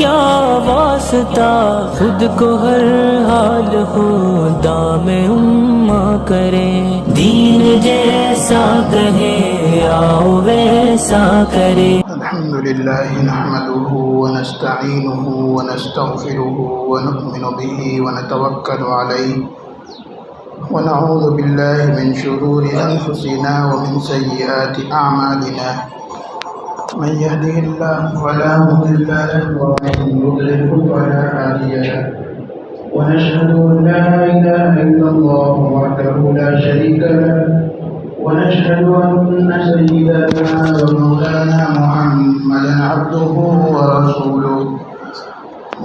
کیا واسطہ، خود کو ہر حال خدا میں اماں کرے، دین جیسا کہے آؤ ویسا کرے۔ الحمد لله نحمده ونستعينه ونستغفره ونؤمن به ونتوكل عليه ونعوذ بالله من شرور أنفسنا ومن سيئات أعمالنا، من يهده الله فلا مضل له ومن يضلل فلا هادي له، ونشهد أن لا إله إلا الله وحده لا شريك له، ونشهد أن سيدنا ومولانا محمدا عبده ورسوله۔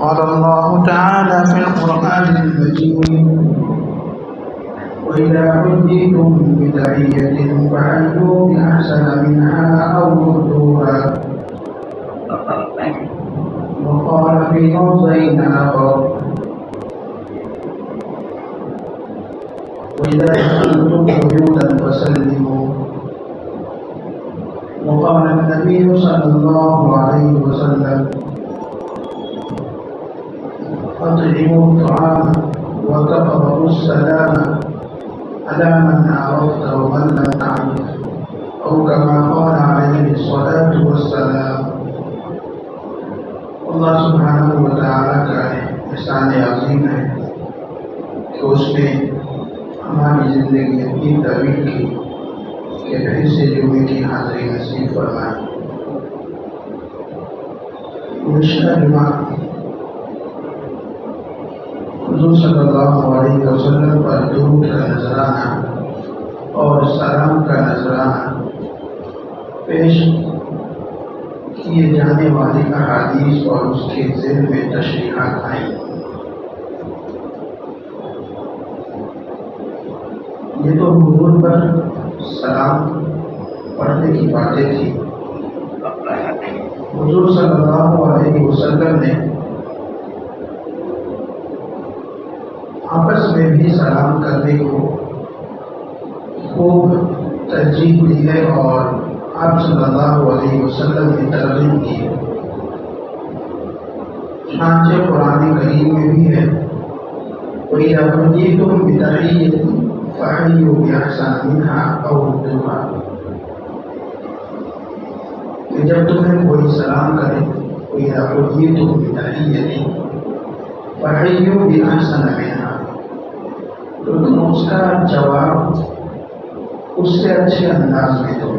قال الله تعالى في القرآن المجيد: وإذا حييتم بتحية فحيوا بأحسن منها أو ردوها، وقال في موضع آخر: وإذا دخلتم بيوتا فسلموا، وقال النبي صلى الله عليه وسلم: أطعموا الطعام وتقرأوا السلام على من عرفت ومن لم تعرف، أو كما قال عليه الصلاة والسلام۔ اللہ سبحانہ وتعالی کا احسان عظیم ہے کہ اس نے ہماری زندگی اتنی طویل کی کہ پھر سے جمعے کی حاضری نصیب فرمائے۔ گزشتہ جمعہ حضور صلی اللہ علیہ وسلم پر درود کا نذرانہ اور سلام کا نذرانہ پیش کیے جانے والی احادیث اور اس کے ذیل میں تشریحات آئیں۔ یہ تو حضور پر سلام پڑھنے کی باتیں تھی۔ حضور صلی اللہ علیہ وسلم نے آپس میں بھی سلام کرنے کو خوب ترجیح دی ہے اور آپ صلی اللہ علیہ وسلم نے ترغیب کی ہے۔ چنانچہ قرآن کریم میں بھی ہے: وَإِذَا حُيِّيتُم بِتَحِيَّةٍ فَحَيُّوا بِأَحْسَنَ مِنْهَا أَوْ رُدُّوهَا، کہ جب تمہیں کوئی سلام کرے، وَإِذَا حُيِّيتُم بِتَحِيَّةٍ فَحَيُّوا بِأَحْسَنَ مِنْهَا، تو تم اس کا جواب اس سے اچھے انداز میں دو۔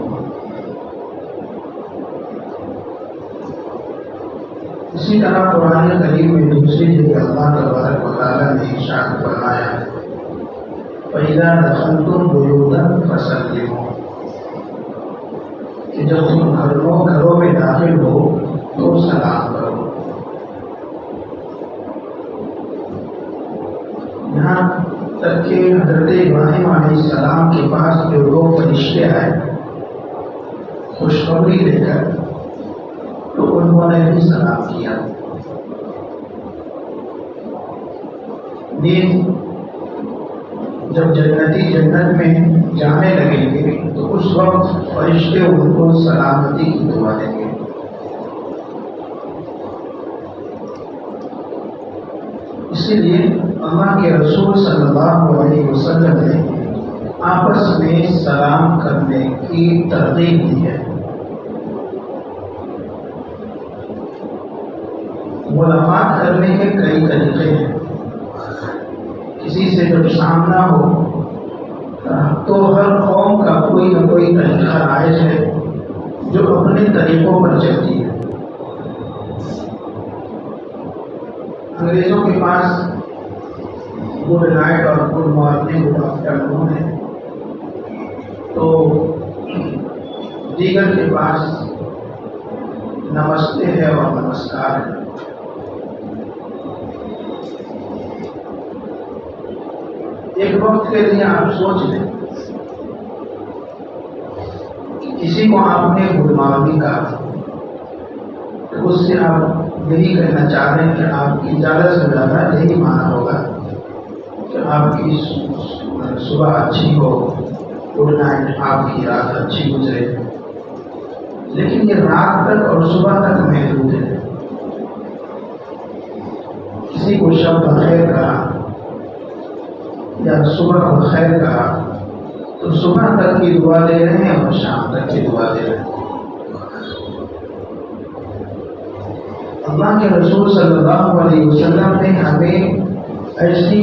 اسی طرح قرآن کریم میں دوسری جگہ اللہ تبارک و تعالیٰ نے ارشاد فرمایا: فَإِذَا دَخَلْتُمْ بُيُوتًا فَسَلِّمُوا، کہ جب تم گھروں میں داخل ہو تو سلام کرو۔ یہاں تک کہ حضرت ابراہیم علیہ السلام کے پاس جو دو فرشتے آئے خوشخبری لے کر، تو انہوں نے بھی سلام کیا۔ دین جب جنتی جنت میں جانے لگیں گے تو اس وقت فرشتے ان کو سلامتی کی دعا دیں گے۔ اسی لیے اللہ کے رسول صلی اللہ علیہ وسلم نے آپس میں سلام کرنے کی ترغیب دی ہے۔ ملاقات کرنے کے کئی طریقے ہیں۔ کسی سے جب سامنا ہو تو ہر قوم کا کوئی نہ کوئی طریقہ رائج ہے جو اپنے طریقوں پر چلتی ہے۔ انگریزوں کے پاس گڈ نائٹ اور گڈ مارننگ، گڈ آفٹر نون ہے، تو دیگر کے پاس نمستے ہے اور نمسکار ہے۔ ایک وقت کے لیے آپ سوچ لیں کہ کسی کو آپ نے گڈ مارننگ کہا تو اس سے آپ یہی کہنا چاہ رہے ہیں کہ آپ کی زیادہ سے زیادہ یہی معنی ہوگا کہ آپ کی صبح اچھی ہو، گڈ نائٹ، آپ کی رات اچھی گزرے۔ لیکن یہ رات تک اور صبح تک محدود ہے۔ بخیر کہا یا صبح بخیر کہا تو صبح تک کی دعا دے رہے ہیں اور شام تک کی دعا دے رہے ہیں. اللہ کے رسول صلی اللہ علیہ وسلم نے ہمیں ایسی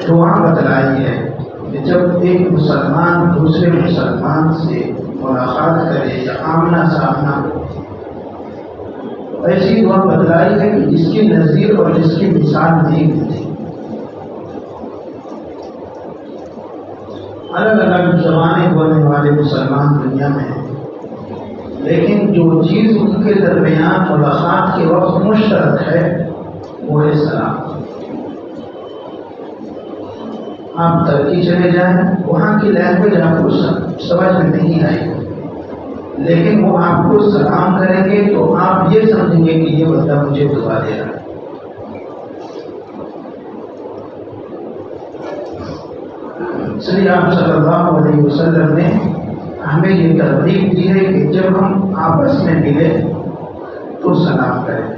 دعا بتلائی ہے کہ جب ایک مسلمان دوسرے مسلمان سے ملاقات کرے یا آمنا سامنا ہو، ایسی دعا بتلائی ہے کہ جس کی نظیر اور جس کی مثال نہیں ملتی. الگ الگ زبانیں بولنے والے مسلمان دنیا میں ہیں، لیکن جو چیز ان کے درمیان ملاقات کے وقت مشترک ہے وہ ہے سلام. آپ ترکی چلے جائیں، وہاں کی لینگویج آپ کو سمجھ میں نہیں آئے گی، لیکن وہ آپ کو سلام کریں گے تو آپ یہ سمجھیں گے کہ یہ بندہ مجھے دعا دے رہا ہے. اس لیے آپ صلی اللہ علیہ وسلم نے ہمیں یہ ترغیب دی ہے کہ جب ہم آپس میں ملے تو سلام کریں.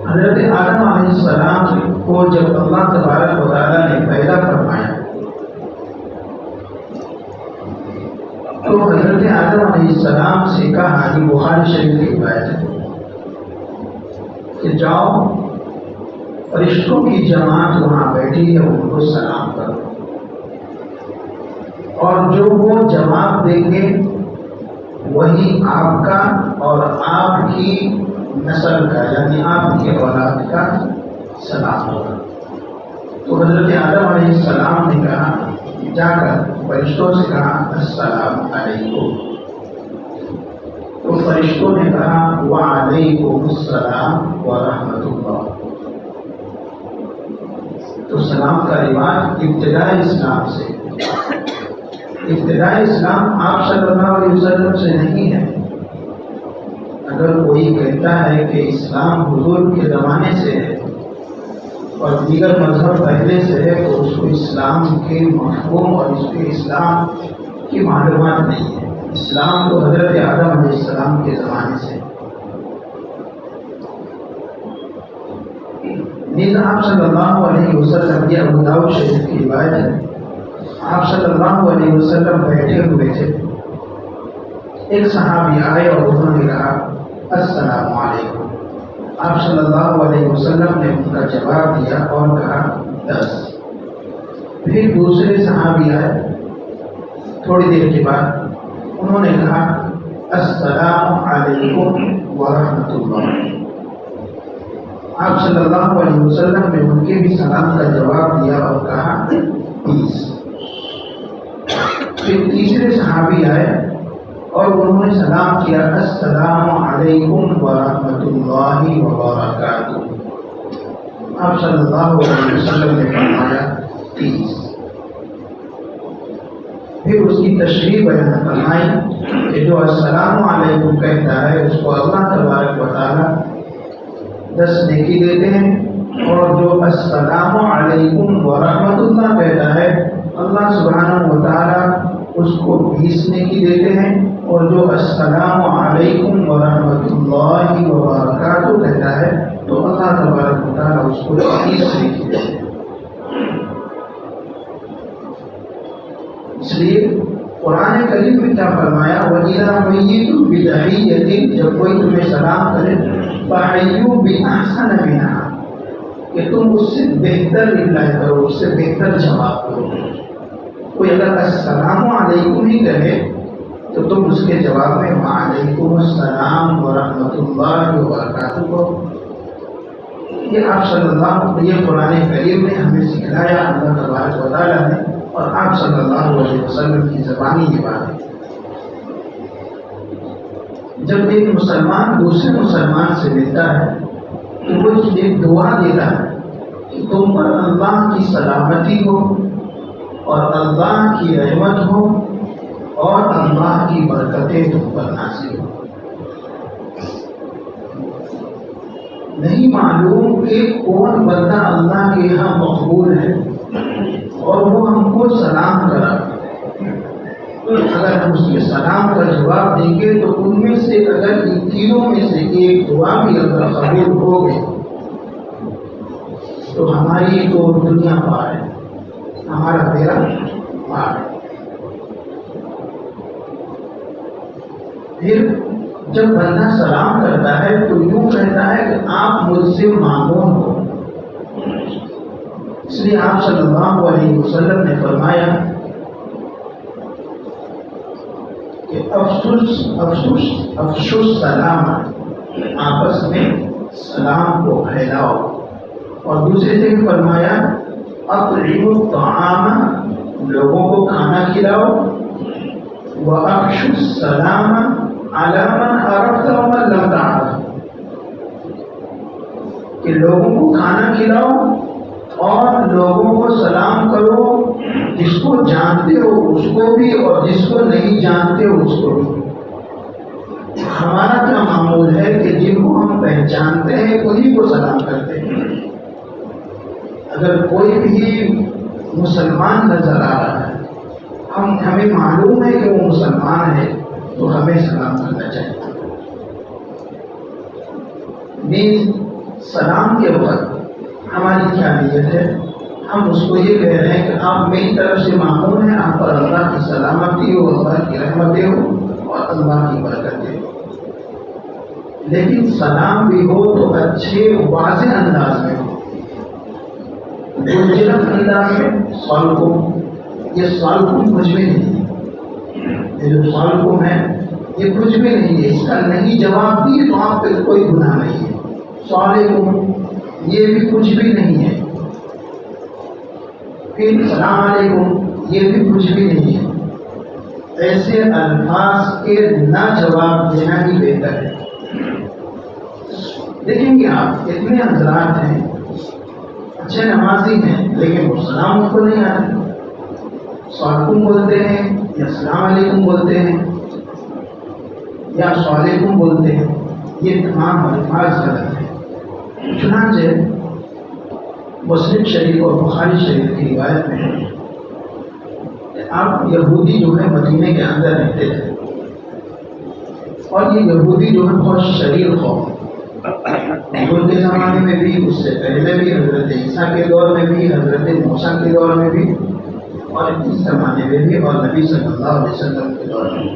حضرت آدم علیہ السلام کو جب اللہ تبارک و تعالیٰ نے پیدا فرمایا تو حضرت آدم علیہ السلام سے کہا، یہ بخاری شریف کی روایت ہے، کہ جاؤ فرشتوں کی جماعت وہاں بیٹھی ہے ان کو سلام کرو، اور جو وہ جواب دیں گے وہی آپ کا اور آپ کی نسل کا یعنی آپ کی اولاد کا سلام ہوگا. تو حضرت آدم علیہ السلام نے کہا، جا کر فرشتوں سے کہا السلام علیکم. تو فرشتوں نے کہا وعلیکم السلام ورحمۃ اللہ. تو سلام کا رواج ابتدائی اسلام سے، ابتدائی اسلام آپ صلی اللہ علیہ وسلم سے نہیں ہے. اگر کوئی کہتا ہے کہ اسلام حضور کے زمانے سے ہے اور دیگر مذہب پہلے سے ہے تو اس کو اسلام کے مفہوم اور اس کے اسلام کی معلومات نہیں ہے. اسلام تو حضرت آدم علیہ السلام کے زمانے سے. نیز آپ صلی اللہ علیہ وسلم، یہ ابو داؤد شریف کی روایت ہے، آپ صلی اللہ علیہ وسلم بیٹھے ہوئے تھے، ایک صحابی آئے اور انہوں نے کہا السلام علیکم. آپ صلی اللہ علیہ وسلم نے ان کا جواب دیا اور کہا 10. پھر دوسرے صحابی آئے تھوڑی دیر کے بعد، انہوں نے کہا السلام علیکم ورحمۃ اللہ. آپ صلی اللہ علیہ وسلم نے ان کے بھی سلام کا جواب دیا اور کہا 20. پھر تیسرے صحابی آئے اور انہوں نے سلام کیا السلام علیکم ورحمۃ اللہ وبرکاتہ. آپ صلی اللہ علیہ وسلم نے فرمایا 30. پھر اس کی تشریح بیان فرمائی کہ جو السلام علیکم کہتا ہے اس کو اللہ تبارک و تعالیٰ 10 نیکی دیتے ہیں، اور جو السلام علیکم ورحمۃ اللہ کہتا ہے اللہ سبحانہ و تعالیٰ اس کو 20 نیکی دیتے ہیں، اور جو السلام علیکم ورحمۃ اللہ وبرکاتہ کہتا ہے تو اللہ تبارک و تعالیٰ اس کو 30 نیکی دیتے ہیں. اس لیے قرآن کریم میں کیا فرمایا، وَإِذَا حُيِّيتُم بِتَحِيَّةٍ، جب کوئی تمہیں سلام کرے فَحَيُّوا بِأَحْسَنَ مِنْهَا، کہ تم اس سے بہتر رپلائی کرو، اس سے بہتر جواب کرو. کوئی اگر السلام علیکم ہی کہے تو تم اس کے جواب میں وعلیکم السلام ورحمۃ اللہ وبرکاتہ کو. یہ آپ صلی اللہ علیہ قرآن کریم نے ہمیں سکھلایا اللہ تبارک و تعالیٰ نے، اور آپ صلی اللہ علیہ وسلم کی زبانی یہ بات ہے. جب ایک مسلمان دوسرے مسلمان سے ملتا ہے تو وہ ایک دعا دیتا ہے کہ تم پر اللہ کی سلامتی ہو اور اللہ کی رحمت ہو اور اللہ کی برکتیں تم پر نازل ہو. نہیں معلوم کہ کون بندہ اللہ کے یہاں مقبول ہے اور وہ ہم کو سلام کرا. اگر ہم اس کے سلام کا جواب دیں گے تو ان میں سے اگر ان تینوں میں سے ایک دعا بھی اگر قبول ہو گئی تو ہماری تو دنیا پار ہے، ہمارا بیڑا پار ہے۔ پھر جب بندہ سلام کرتا ہے تو یوں کہتا ہے کہ آپ مجھ سے معمون ہو۔ اس لیے آپ صلی اللہ علیہ وسلم نے فرمایا کہ افسوس سلام، آپس میں سلام کو پھیلاؤ۔ اور دوسری جگہ فرمایا اطعموا الطعام، لوگوں کو کھانا کھلاؤ، وافشوا السلام علی من عرفت ومن لم تعرف، کہ لوگوں کو کھانا کھلاؤ اور لوگوں کو سلام کرو، جس کو جانتے ہو اس کو بھی اور جس کو نہیں جانتے ہو اس کو بھی۔ ہمارا کیا معمول ہے کہ جن کو ہم پہچانتے ہیں انہیں کو سلام کرتے ہیں۔ اگر کوئی بھی مسلمان نظر آ رہا ہے، ہمیں معلوم ہے کہ وہ مسلمان ہے، تو ہمیں سلام کرنا چاہیے۔ نیز سلام کے وقت ہماری کیا نیت ہے؟ ہم اس کو یہ کہہ رہے ہیں کہ آپ میری طرف سے معمول ہیں، آپ پر اللہ کی سلامتی ہو، اللہ کی رحمتیں ہو اور اللہ کی برکتیں ہو۔ لیکن سلام بھی ہو تو اچھے واضح انداز میں ہو، گنجلک انداز میں۔ سوالکم، یہ سوالکم کچھ بھی نہیں ہے، یہ جو سوالکم ہے یہ کچھ بھی نہیں ہے، اس کا نہیں جواب دیے تو آپ پہ کوئی گناہ نہیں ہے۔ سوالکم یہ بھی کچھ بھی نہیں ہے، پھر السلام علیکم یہ بھی کچھ بھی نہیں ہے۔ ایسے الفاظ کے نہ جواب دینا ہی بہتر ہے۔ دیکھیں گے آپ اتنے حضرات ہیں، اچھے نمازی ہیں، لیکن وہ سلام کو نہیں آتے، سوالکم بولتے ہیں یا السلام علیکم بولتے ہیں یا سوالکم بولتے ہیں، یہ تمام الفاظ غلط ہیں۔ چنانچہ مسلم شریف اور بخاری شریف کی روایت میں ہے کہ آپ یہودی جو ہے مدینے کے اندر رہتے تھے، اور یہ یہودی جو ہے بہت شریر قوم، حضور کے زمانے میں بھی، اس سے پہلے بھی، حضرت عیسیٰ کے دور میں بھی، حضرت موسیٰ کے دور میں بھی، اور اس زمانے میں بھی، اور نبی صلی اللہ علیہ وسلم کے دور میں بھی۔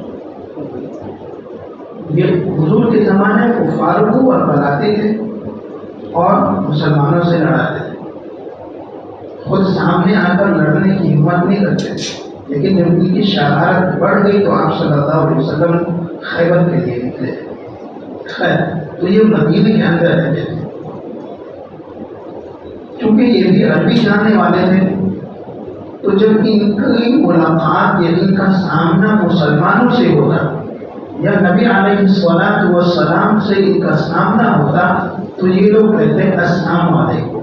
یہ حضور کے زمانے میں کفار کو بلاتے تھے اور مسلمانوں سے لڑاتے تھے، خود سامنے آ کر لڑنے کی ہمت نہیں کرتے تھے، لیکن جب ان کی شرارت بڑھ گئی تو آپ صلی اللہ علیہ وسلم خیبر کے لیے نکلے۔ خیر، تو یہ مدینے کے اندر رہتے تھے، چونکہ یہ بھی عربی جاننے والے تھے، تو جب ان کی ملاقات یا ان کا سامنا مسلمانوں سے ہوتا یا نبی علیہ الصلوۃ والسلام سے ان کا سامنا ہوتا تو یہ لوگ کہتے ہیں السلام علیکم۔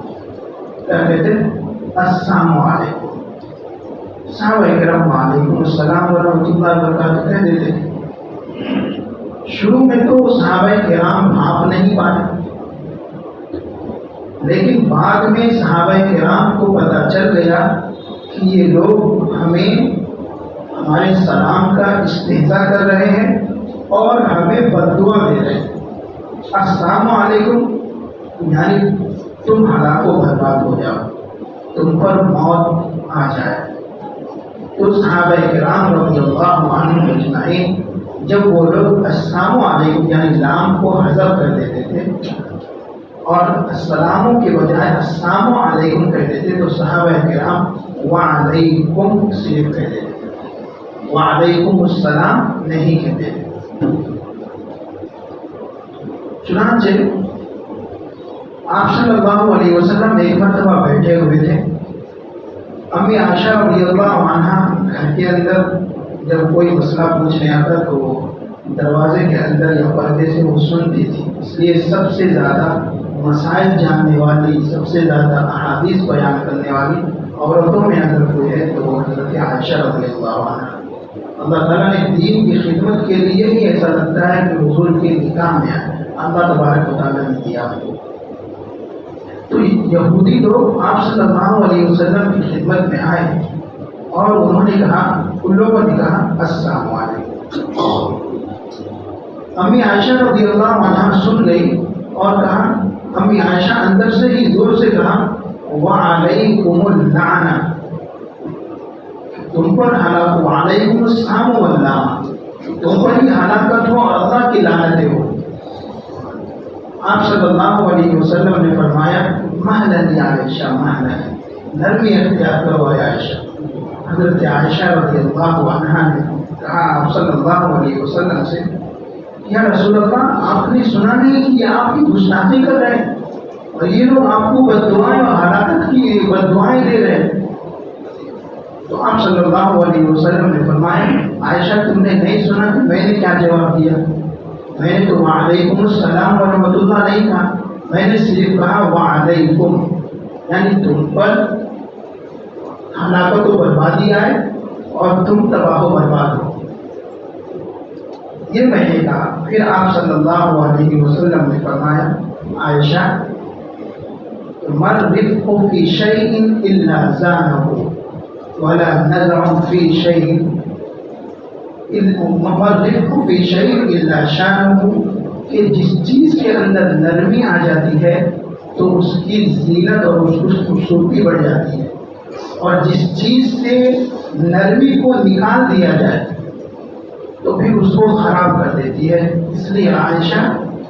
کیا کہتے ہیں؟ السلام علیکم۔ صحابہ کرام وعلیکم السلام ورحمۃ اللہ وبرکاتہ کہہ دیتے ہیں۔ شروع میں تو صحابہ کرام بھاپ نہیں پائے، لیکن بعد میں صحابہ کرام کو پتہ چل گیا کہ یہ لوگ ہمیں ہمارے سلام کا استہزاء کر رہے ہیں اور ہمیں بددعا دے رہے ہیں۔ السلام علیکم یعنی تم ہلاک و برباد ہو جاؤ، تم پر موت آ جائے۔ تو صحابہ کرام رضی اللہ عنہم اجمعین جب وہ لوگ السلام علیکم یعنی لام کو حذف کر دیتے تھے اور السلاموں کے بجائے السلام علیکم کہتے تھے، تو صحابہ کرام وعلیکم صرف کہتے تھے، وعلیکم السلام نہیں کہتے تھے۔ چنانچہ آپ صلی اللہ علیہ وسلم ایک مرتبہ بیٹھے ہوئے تھے، امی عائشہ رضی اللہ عنہا گھر کے اندر جب کوئی مسئلہ پوچھنے آتا تو دروازے کے اندر یا پردے سے وہ سنتی تھی، اس لیے سب سے زیادہ مسائل جاننے والی، سب سے زیادہ احادیث بیان کرنے والی عورتوں میں اگر کوئی ہے تو وہ حضرت عائشہ رضی اللہ عنہا۔ اللہ تعالیٰ نے دین کی خدمت کے لیے ہی ایسا لگتا ہے کہ حضور کے نکاح میں اللہ تبارک و تعالیٰ نے دیا۔ تو یہودی لوگ آپ صلی اللہ علیہ وسلم کی خدمت میں آئے اور انہوں نے کہا، ان لوگوں نے کہا السلام علیکم۔ امی عائشہ رضی اللہ عنہا سن گئی اور کہا، امی عائشہ اندر سے ہی زور سے کہا وعلیکم اللعنہ، تم پر ہلاک، وعلیکم السلام واللعنہ، تم پر ہی ہلاکت ہو اور اللہ کی لعنتیں ہو۔ آپ صلی اللہ علیہ وسلم نے فرمایا مہلن یا عائشہ، مہلن، نرمی اختیار کرو اے عائشہ۔ حضرت عائشہ رضی اللہ عنہا نے کہا آپ صلی اللہ علیہ وسلم سے یا رسول اللہ، آپ نے سنا نہیں کہ یہ آپ کی گستاخی کر رہے ہیں اور یہ لوگ آپ کو بددعائیں اور ہلاکت کی بددعائیں دے رہے ہیں؟ تو آپ صلی اللہ علیہ وسلم نے فرمایا عائشہ تم نے نہیں سنا کہ میں نے کیا جواب دیا؟ میں نے تو وعلیکم السلام ورحمۃ اللہ نہیں کہا، میں نے صرف کہا وعلیکم، یعنی تم پر ہلاکت و بربادی آئے اور تم تباہ و برباد ہو، یہ میں نے کہا۔ پھر آپ صلی اللہ علیہ وسلم نے فرمایا عائشہ مر رفق فی شیء الا زانہ ولا نزع فی شیء، مر رفق فی شیء الا شانہ، کہ جس چیز کے اندر نرمی آ جاتی ہے تو اس کی زینت اور اس کی خوبصورتی بڑھ جاتی ہے، اور جس چیز سے نرمی کو نکال دیا جائے تو پھر اس کو خراب کر دیتی ہے۔ اس لیے عائشہ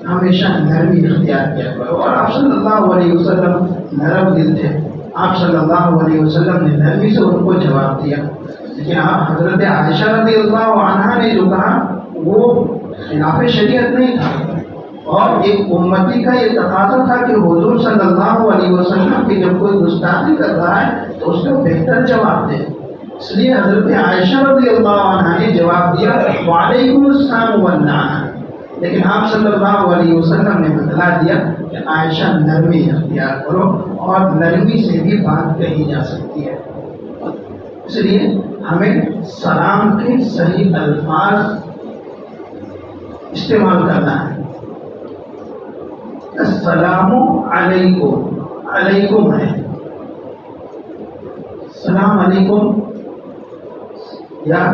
ہمیشہ نرمی اختیار کیا کرو، اور آپ صلی اللہ علیہ وسلم نرم دل تھے، آپ صلی اللہ علیہ وسلم نے نرمی سے ان کو جواب دیا۔ لیکن آپ حضرت عائشہ رضی اللہ عنہا نے جو کہا وہ خلاف شریعت نہیں تھا، اور ایک امتی کا یہ تقاضا تھا کہ حضور صلی اللہ علیہ وسلم کی جب کوئی گستاخی کر رہا ہے تو اس کو بہتر جواب دے۔ اس لیے حضرت عائشہ رضی اللہ عنہا نے جواب دیا وعلیکم السلام واللعنہ، لیکن آپ صلی اللہ علیہ وسلم نے بتلا دیا کہ عائشہ نرمی اختیار کرو، اور نرمی سے بھی بات کہی جا سکتی ہے۔ اس لیے ہمیں سلام کے صحیح الفاظ استعمال کرنا ہے۔ السلام علیکم، علیکم ہے، السلام علیکم یا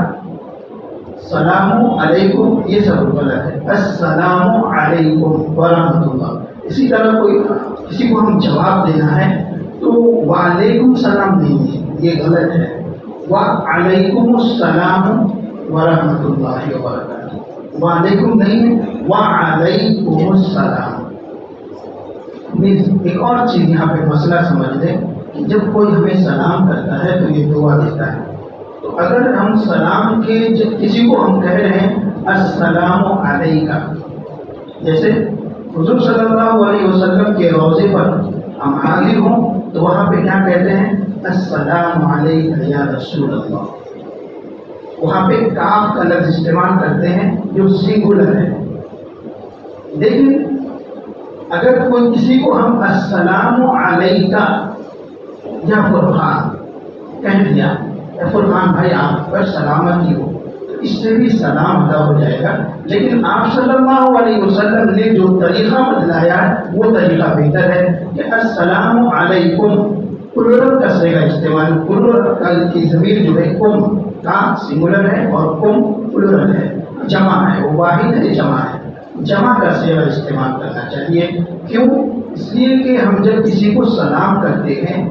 السلام علیکم یہ سب غلط ہے۔ السلام علیکم ورحمۃ اللہ، اسی طرح کوئی کسی کو ہم جواب دینا ہے تو وعلیکم السلام نہیں ہے، یہ غلط ہے، وعلیکم السلام ورحمۃ اللہ وبرکاتہ، وعلیکم نہیں ہے، وعلیکم السلام۔ ایک اور چیز یہاں پہ مسئلہ سمجھ لیں کہ جب کوئی ہمیں سلام کرتا ہے تو یہ دعا دیتا ہے، تو اگر ہم سلام کے جب کسی کو ہم کہہ رہے ہیں السلام علیکہ، جیسے حضور صلی اللہ علیہ وسلم کے روضے پر ہم حاضر ہوں تو وہاں پہ کیا کہتے ہیں السلام علیکہ یا رسول اللہ، وہاں پہ کاف کا لفظ استعمال کرتے ہیں جو سنگولر ہے۔ لیکن اگر کوئی کسی کو ہم السلام علیکہ یا فرقان کہہ دیا، یا فرقان بھائی آپ پر سلامتی ہو، تو اس سے بھی سلام ادا ہو جائے گا۔ لیکن آپ صلی اللہ علیہ وسلم نے جو طریقہ بتلایا ہے وہ طریقہ بہتر ہے کہ السلام علیکم، پلورل کا صیغہ استعمال، پلورل کی ضمیر جو ہے کم کا سنگولر ہے اور کم پلورل ہے، جمع ہے، وہ واحد ہے، جمع ہے، جمع کا صیغہ استعمال کرنا چاہیے۔ کیوں؟ اس لیے کہ ہم جب کسی کو سلام کرتے ہیں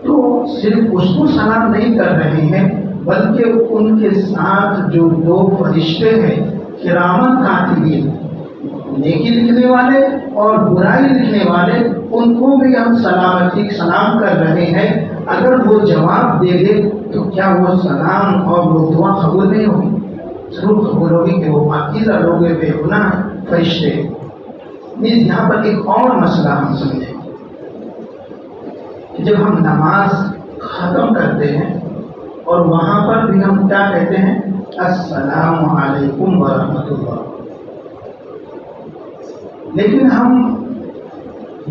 تو صرف اس کو سلام نہیں کر رہے ہیں بلکہ ان کے ساتھ جو دو فرشتے ہیں کرامن کاتبین، نیکی لکھنے والے اور برائی لکھنے والے، ان کو بھی ہم سلامتی سلام کر رہے ہیں۔ اگر وہ جواب دے دے تو کیا وہ سلام اور وہ دعا قبول نہیں ہوگی؟ ضرور قبول ہوگی کہ وہ پاکیزہ لوگ بے گناہ فرشتے۔ یہاں پر ایک اور مسئلہ ہم سمجھیں کہ جب ہم نماز ختم کرتے ہیں اور وہاں پر بھی ہم کیا کہتے ہیں السلام علیکم ورحمۃ اللہ، لیکن ہم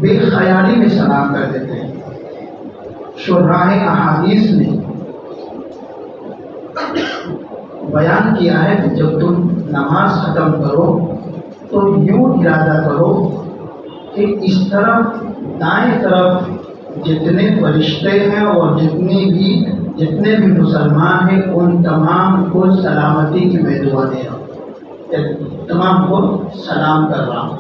بے خیالی میں سلام کر دیتے ہیں۔ شراح احادیث نے بیان کیا ہے کہ جب تم نماز ختم کرو تو یوں ارادہ کرو کہ اس طرف دائیں طرف جتنے فرشتے ہیں اور جتنے بھی مسلمان ہیں ان تمام کو سلامتی کی میں دعا دے رہا ہوں، تمام کو سلام کر رہا ہوں۔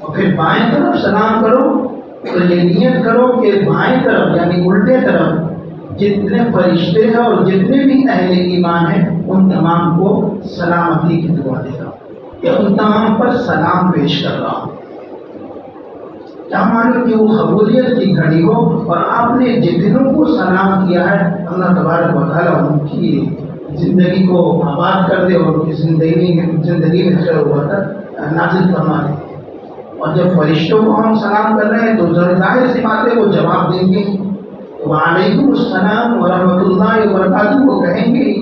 اور پھر بائیں طرف سلام کرو تو یہ نیت کرو کہ بائیں طرف یعنی الٹے طرف جتنے فرشتے ہیں اور جتنے بھی اہل ایمان ہیں ان تمام کو سلامتی کی دعا دے رہا ہوں یا ان تمام پر سلام پیش کر رہا ہوں. کیا مانو کہ وہ قبولیت کی گھڑی ہو اور آپ نے جتنوں کو سلام کیا ہے اللہ تبارک و تعالیٰ ان کی زندگی کو آباد کر دے اور ان کی زندگی میں خیر و برکت نازل فرما دے. اور جب فرشتوں کو ہم سلام کر رہے ہیں تو ظاہر سی بات ہے وہ جواب دیں گے وعلیکم السلام ورحمۃ اللہ وبرکاتہ کو کہیں گے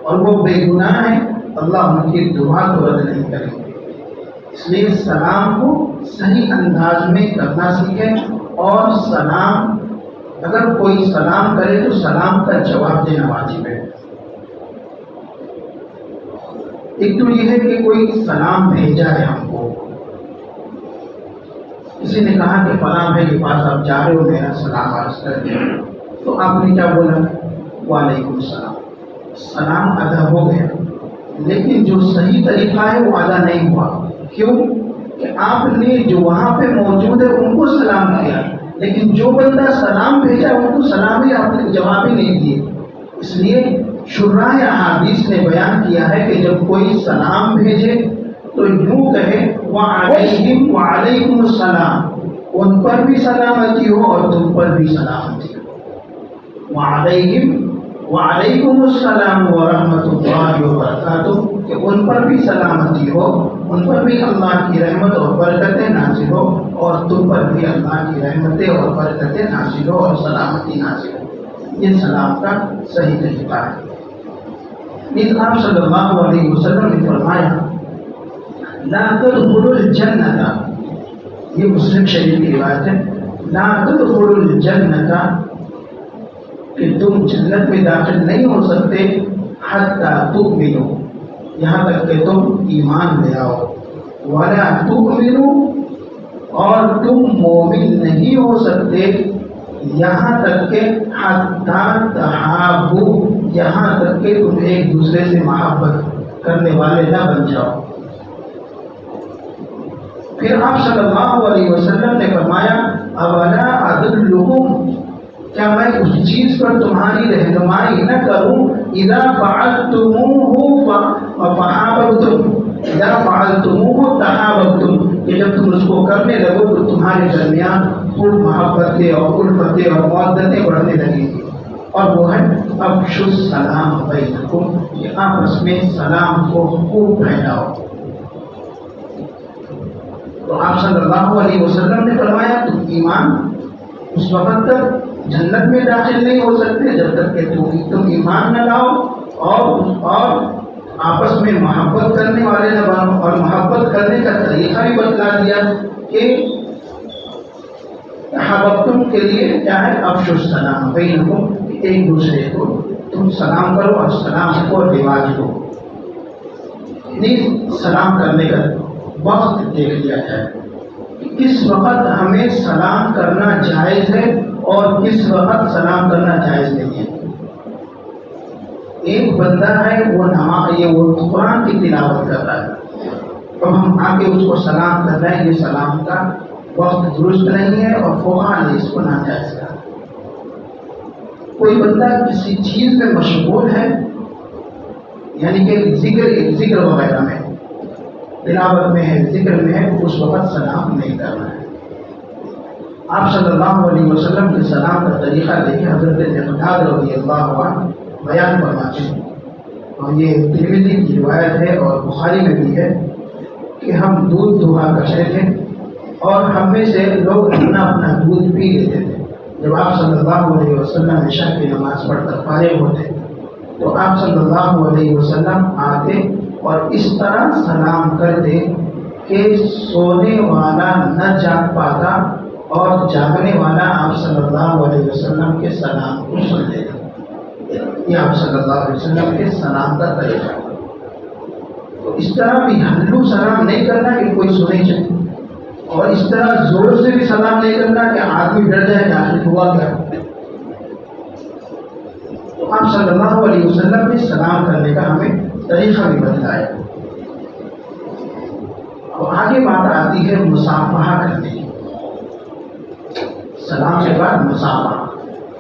اور وہ بے گناہ ہیں اللہ ان کی دعا کو رد نہیں کریں گے. اس لیے سلام کو صحیح انداز میں کرنا سیکھیں اور سلام اگر کوئی سلام کرے تو سلام کا جواب دینا واجب ہے. ایک تو یہ ہے کہ کوئی سلام بھیجا ہے ہم کو، کسی نے کہا کہ فلاں بھائی کے پاس آپ جا رہے ہو میرا سلام عرض کر دیں، تو آپ نے کیا بولا وعلیکم السلام. سلام ادا ہو گیا لیکن جو صحیح طریقہ ہے وہ ادا نہیں ہوا. کیوں کہ آپ نے جو وہاں پہ موجود ہے ان کو سلام کیا لیکن جو بندہ سلام بھیجا ان کو سلام ہی آپ نے جواب ہی نہیں دیے. اس لیے شراح احادیث نے بیان کیا ہے کہ جب کوئی سلام بھیجے تو یوں کہے وعلیہم وعلیکم السلام، ان پر بھی سلامتی ہو اور تم پر بھی سلامتی ہو. وعلیہم وعلیکم السلام ورحمۃ اللہ وبرکاتہ کہ ان پر بھی سلامتی ہو، ان پر بھی اللہ کی رحمت اور برکتیں نازل ہو اور تم پر بھی اللہ کی رحمتیں اور برکتیں نازل ہو اور سلامتی نازل ہو. یہ سلام کا صحیح طریقہ ہے. آپ صلی اللہ علیہ وسلم نے فرمایا لا تدخلوا الجنة، یہ مسلم شریف کی روایت ہے، لا تدخلوا الجنة کہ تم جنت میں داخل نہیں ہو سکتے حتیٰ تؤمنوا یہاں تک کہ تم ایمان لے آؤ، ولا تؤمنوا اور تم مومن نہیں ہو سکتے یہاں تک کہ حتیٰ تحابوا یہاں تک کہ تم ایک دوسرے سے محبت کرنے والے نہ بن جاؤ. پھر آپ صلی اللہ علیہ وسلم نے فرمایا اولا ادلکم کیا میں اس چیز پر تمہاری رہنمائی نہ کروں اذا فعلتموہ فحاببتم اذا فعلتموہ تحاببتم کہ جب تم اس کو کرنے لگو تو تمہارے درمیان خوب محبتیں اور الفتیں اور مودتیں بڑھنے لگیں گی. اور وہ ہے افشوا السلام بینکم کہ آپس میں سلام کو خوب پھیلاؤ. تو آپ صلی اللہ علیہ وسلم نے فرمایا تم ایمان اس وقت تک جنت میں داخل نہیں ہو سکتے جب تک کہ تم ایمان نہ لاؤ اور آپس میں محبت کرنے والے نہ بنو. اور محبت کرنے کا طریقہ بھی بتلا دیا کہ تحاببتم کے لیے کیا ہے افشوا السلام بینکم ایک دوسرے کو تم سلام کرو اور سلام کو رواج دو. سلام کرنے کا وقت دیکھ لیا جائے کہ کس وقت ہمیں سلام کرنا جائز ہے اور کس وقت سلام کرنا جائز نہیں ہے. ایک بندہ ہے وہ قرآن کی تلاوت کر رہا ہے اب ہم آ کے اس کو سلام کر رہے ہیں، یہ سلام کا وقت درست نہیں ہے اور فقہا نے اس کو ناجائز کہا. کوئی بندہ کسی چیز میں مشغول ہے یعنی کہ ذکر وغیرہ میں تلاوت میں ہے ذکر میں ہے اس وقت سلام نہیں کرنا ہے. آپ صلی اللہ علیہ وسلم کے سلام کا طریقہ دیکھیں حضرت مقداد رضی اللہ عنہ بیان فرماتے ہیں اور یہ ترمذی کی روایت ہے اور بخاری میں بھی ہے کہ ہم دودھ دہا کرتے تھے اور ہم میں سے لوگ اپنا دودھ پی لیتے تھے. جب آپ صلی اللہ علیہ وسلم عشاء کی نماز پڑھ کر فارغ ہوتے تو آپ صلی اللہ علیہ وسلم آتے اور اس طرح سلام کرتے کہ سونے والا نہ جاگ پاتا اور جاگنے والا آپ صلی اللہ علیہ وسلم کے سلام کو سن لیتا. یہ آپ صلی اللہ علیہ وسلم کے سلام کا طریقہ. تو اس طرح بھی ہلو سلام نہیں کرنا کہ کوئی سنے چاہے اور اس طرح زور سے بھی سلام نہیں کرنا کہ آدمی ڈر جائے کہ آخر ہوا کیا. تو آپ صلی اللہ علیہ وسلم نے سلام کرنے کا ہمیں طریقہ بھی بتلایا. اور آگے بات آتی ہے مصافحہ کرنے کی. سلام کے بعد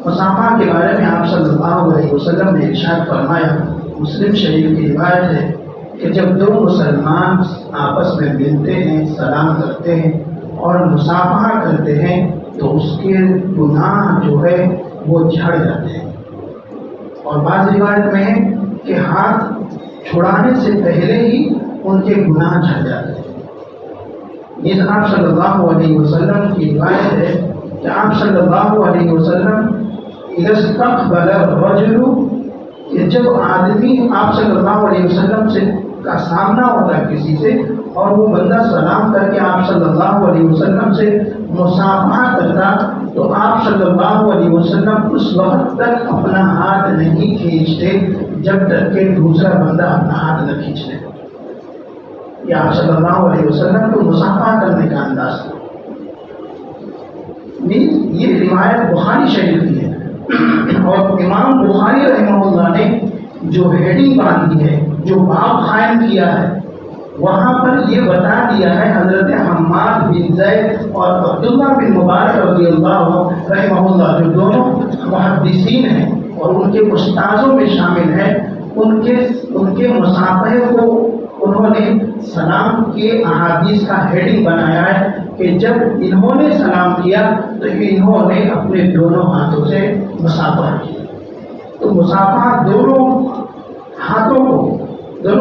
مصافحہ کے بارے میں آپ صلی اللہ علیہ وسلم نے ارشاد فرمایا، مسلم شریف کی روایت ہے کہ جب دو مسلمان آپس میں ملتے ہیں، سلام کرتے ہیں اور مصافحہ کرتے ہیں تو اس کے گناہ جو ہے وہ جھڑ جاتے ہیں. اور بعض روایت میں ہے کہ ہاتھ چھڑانے سے پہلے ہی ان کے گناہ جھڑ جاتے ہیں. یہ آپ صلی اللہ علیہ وسلم کی روایت ہے کہ آپ صلی اللہ علیہ وسلم اذا استقبل الرجل، کہ جب آدمی آپ صلی اللہ علیہ وسلم سے کا سامنا ہوتا ہے کسی سے اور وہ بندہ سلام کر کے آپ صلی اللہ علیہ وسلم سے مصافحہ کرتا تو آپ صلی اللہ علیہ وسلم اس وقت تک اپنا ہاتھ نہیں کھینچتے جب تک کہ دوسرا بندہ اپنا ہاتھ نہ کھینچ لے. یہ آپ صلی اللہ علیہ وسلم کو مصافحہ کرنے کا انداز تھا. یہ روایت بخاری شریف کی ہے اور امام بخاری رحمہ اللہ نے جو ہیڈنگ باندھی ہے، جو باب قائم کیا ہے، وہاں پر یہ بتا دیا ہے حضرت حماد بن زید اور عبداللہ بن مبارک رضی اللہ رحمہ اللہ، جو دونوں محدثین ہیں اور ان کے استاذوں میں شامل ہیں، ان کے مصافحے کو انہوں نے سلام کے احادیث کا ہیڈنگ بنایا ہے کہ جب انہوں نے سلام کیا تو انہوں نے اپنے دونوں ہاتھوں سے مصافحہ کیا. تو مصافحہ دونوں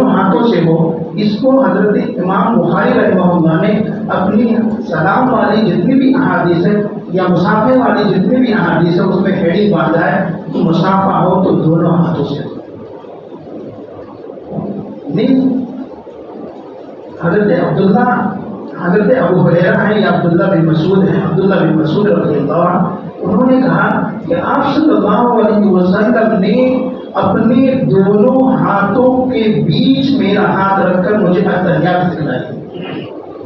ہاتھوں سے ہو، اس کو حضرت امام بخاری رحمہ اللہ نے اپنی سلام والی جتنی بھی احادیث ہے یا مصافحے والی جتنی بھی احادیث ہے اس میں ہیڈنگ باندھا ہے کہ مصافحہ ہو تو دونوں ہاتھوں سے. حضرت ابو ہریرہ ہیں یا عبداللہ بن مسعود ہیں، عبداللہ بن مسعود رضی اللہ عنہ، انہوں نے کہا کہ آپ صلی اللہ علیہ وسلم نے اپنے دونوں ہاتھوں کے بیچ میرا ہاتھ رکھ کر مجھے التحیات سکھلائی.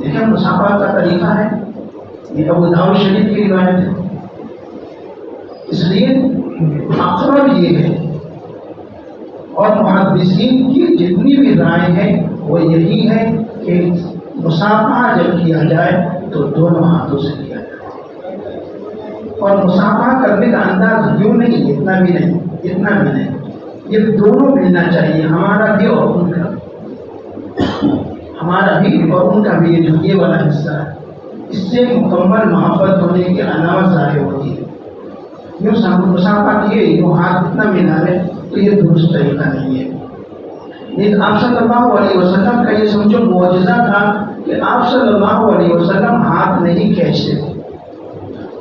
دیکھیں مصافحہ کا طریقہ ہے، یہ ابو داؤد شریف کی روایت ہے. اس لیے اقرب یہ ہے اور محدثین کی جتنی بھی رائے ہیں وہ یہی ہے کہ مصافحہ جب کیا جائے تو دونوں ہاتھوں سے کیا جائے. اور مصافحہ کرنے کا انداز یوں نہیں، اتنا بھی نہیں، یہ دونوں ملنا چاہیے، ہمارا بھی اور ان کا بھی. یہ والا حصہ ہے، اس سے مکمل محبت ہونے کی علامت ظاہر ہوتی ہے. یوں مصافحہ کیے یوں ہاتھ اتنا ملا لے تو یہ درست طریقہ نہیں ہے. لیکن آپ صلی اللہ علیہ وسلم کا یہ سمجھو معجزہ تھا کہ آپ صلی اللہ علیہ وسلم ہاتھ نہیں کھینچتے تھے.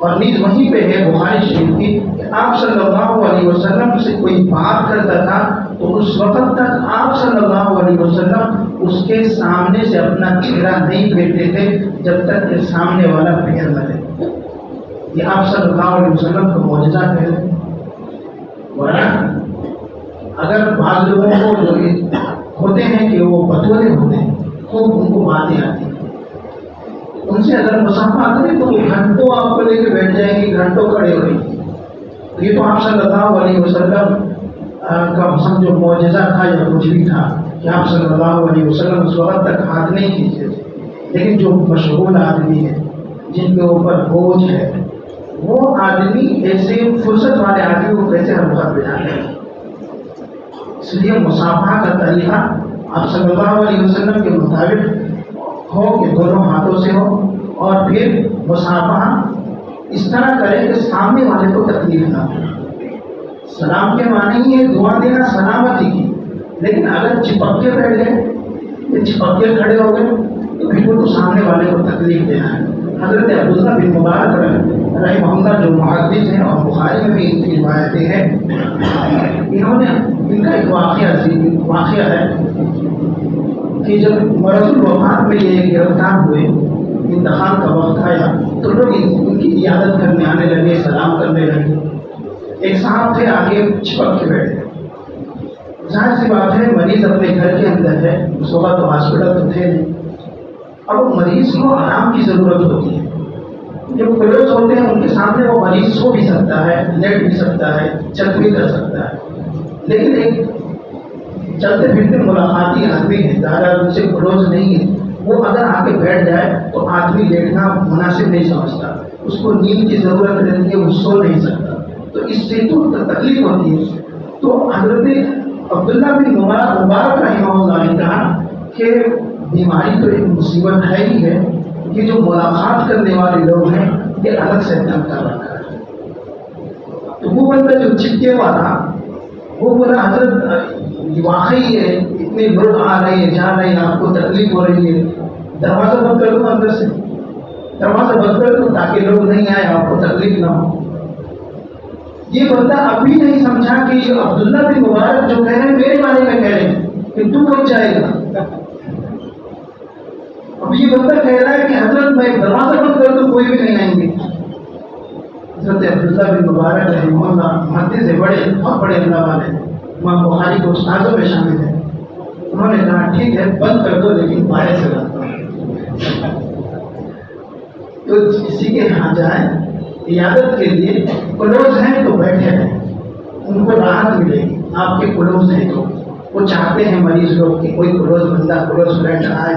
اور نیز وہیں پہ ہے بخاری شریف کی کہ آپ صلی اللہ علیہ وسلم سے کوئی بات کرتا تھا تو اس وقت تک آپ صلی اللہ علیہ وسلم اس کے سامنے سے اپنا چہرہ نہیں پھیرتے تھے جب تک کہ سامنے والا پھیر نہ لے. یہ آپ صلی اللہ علیہ وسلم کا معجزہ ہے. ورنہ اگر بعض لوگوں کو جو ہوتے ہیں کہ وہ بطولے ہوتے ہیں، خوب ان کو باتیں آتی ہیں، ان سے اگر مصافحہ کریں تو وہ گھنٹوں آپ کو لے کے بیٹھ جائیں گی، گھنٹوں کھڑے ہوئے. یہ تو آپ صلی اللہ علیہ وسلم کا سمجھو معجزہ تھا یا کچھ بھی تھا کہ آپ صلی اللہ علیہ وسلم اس وقت تک ہاتھ نہیں کھینچتے تھے. لیکن جو مشغول آدمی ہے، جن کے اوپر بوجھ ہے، وہ آدمی ایسے فرصت والے آدمی کو کیسے ہم وقت بجاتے ہیں. اس لیے مصافحہ کا طریقہ آپ صلی اللہ علیہ وسلم کے مطابق ہو کہ دونوں ہاتھوں سے ہو، اور پھر مصافحہ اس طرح کرے کہ سامنے والے کو تکلیف نہ ہو. سلام کے معنی ہی ہے دعا دینا سلامتی کی، لیکن اگر چپک کے بیٹھ گئے یا چپک کے کھڑے ہو گئے تو پھر وہ تو سامنے والے کو تکلیف دینا ہے. حضرت عبداللہ بن مبارک رحمہ اللہ جو محدث ہیں اور بخاری میں بھی ان کی روایتیں ہیں، انہوں نے ان کا ایک واقعہ ہے کہ جب مرض الوفات میں یہ گرفتار ہوئے، انتقال کا وقت آیا تو لوگ ان کی عیادت کرنے آنے لگے، سلام کرنے لگے. ایک صاحب تھے آگے چھپک کے بیٹھے. ظاہر سی بات ہے مریض اپنے گھر کے اندر ہے، اس وقت تو ہاسپٹل تو تھے نہیں. اب مریض کو آرام کی ضرورت ہوتی ہے. جو کلوز ہوتے ہیں ان کے سامنے وہ مریض سو بھی سکتا ہے، لیٹ بھی سکتا ہے، چل بھی کر سکتا ہے. لیکن ایک چلتے پھرتے ملاقاتی آدمی ہے، زیادہ ان سے کلوز نہیں ہے، وہ اگر آ کے بیٹھ جائے تو آدمی لیٹنا مناسب نہیں سمجھتا، اس کو نیند کی ضرورت رہتی ہے، وہ سو نہیں سکتا، تو اس سے تو تکلیف ہوتی ہے۔ تو حضرت عبداللہ بن مبارک رحمہ اللہ نے کہا کہ بیماری تو ایک مصیبت ہے ہی ہے، یہ جو ملاقات کرنے والے لوگ ہیں یہ الگ سے تنگ کر رکھا ہے۔ تو وہ بندہ جو چپکے والا وہ بولا حضرت واقعی ہے، اتنے لوگ آ رہے ہیں جا رہے ہیں، آپ کو تکلیف ہو رہی ہے، دروازہ بند کر دوں اندر سے، دروازہ بند کر دوں تاکہ لوگ نہیں آئے، آپ کو تکلیف نہ ہو۔ یہ بندہ ابھی نہیں سمجھا کہ یہ عبداللہ بن مبارک جو کہہ رہے ہیں میرے بارے میں کہہ رہے ہیں کہ تو کب جائے گا۔ اب یہ بندہ کہہ رہا ہے کہ حضرت میں دروازہ بند کر دوں کوئی بھی نہیں آئیں گے۔ حضرت عبداللہ بن مبارک رحمہ اللہ محدث سے بڑے بہت بڑے اللہ والے امام بخاری کے استاذوں میں شامل ہیں، انہوں نے کہا ٹھیک ہے بند کر دو لیکن باہر سے رکھتا ہوں۔ تو کسی کے یہاں جائیں عیادت کے لیے، کلوز ہیں تو بیٹھے ہیں، ان کو راحت ملے گی، آپ کے کلوز ہیں تو وہ چاہتے ہیں مریض لوگ کہ کوئی کلوز بندہ کلوز فرینڈ آئے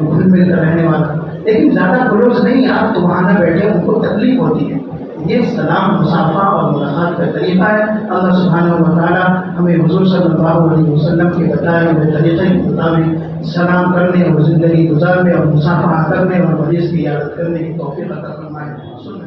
گھل مل کر رہنے والا، لیکن زیادہ کلوز نہیں آپ تو وہاں نہ بیٹھے، ان کو تکلیف ہوتی ہے۔ یہ سلام مصافحہ اور ملاقات کا طریقہ ہے۔ اللہ سبحانہ و تعالیٰ ہمیں حضور صلی اللہ علیہ وسلم کے بتائے ہوئے طریقے کے مطابق سلام کرنے اور زندگی گزارنے اور مصافحہ کرنے اور مریض کی عیادت کرنے کی توفیق عطا فرمائے۔